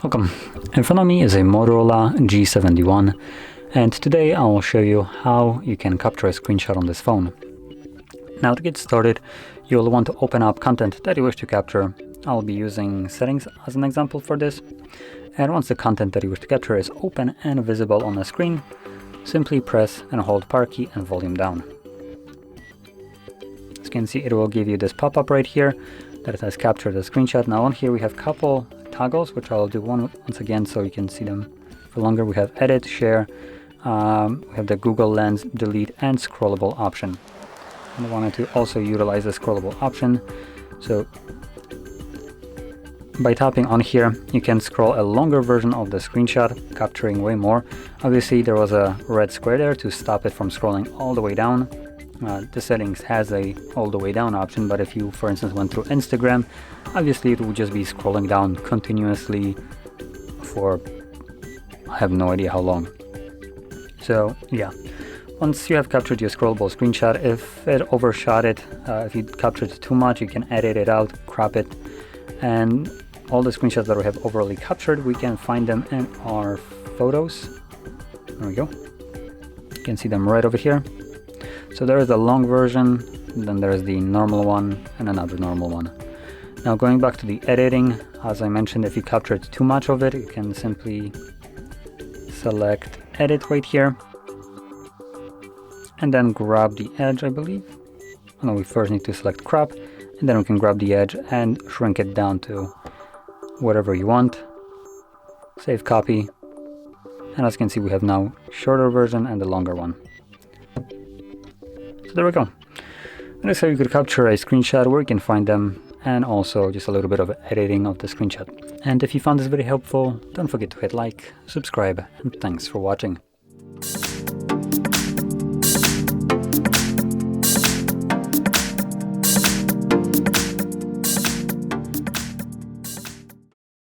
Welcome. In front of me is a Motorola G71, and today I will show you how you can capture a screenshot on this phone. Now, to get started, you'll want to open up content that you wish to capture. I'll be using settings as an example for this. And once the content that you wish to capture is open and visible on the screen, simply press and hold power key and volume down. As you can see, it will give you this pop-up right here that it has captured the screenshot. Now on here we have a couple toggles, which I'll do once again so you can see them for longer. We have edit, share, we have the Google Lens, delete, and scrollable option. And I wanted to also utilize the scrollable option. So by tapping on here, you can scroll a longer version of the screenshot, capturing way more. Obviously, there was a red square there to stop it from scrolling all the way down. The settings has a all the way down option, but if you, for instance, went through Instagram, obviously it would just be scrolling down continuously for I have no idea how long. So yeah, once you have captured your scrollable screenshot, if it overshot it, if you captured too much, you can edit it out, crop it, and all the screenshots that we have overly captured, we can find them in our photos. There we go. You can see them right over here. So there is the long version, then there is the normal one, and another normal one. Now going back to the editing, as I mentioned, if you captured too much of it, you can simply select edit right here, and then grab the edge, I believe. No, we first need to select crop, and then we can grab the edge and shrink it down to whatever you want. Save copy, and as you can see, we have now shorter version and the longer one. So there we go. That is how you could capture a screenshot, where you can find them, and also just a little bit of editing of the screenshot. And if you found this video helpful, don't forget to hit like, subscribe, and thanks for watching.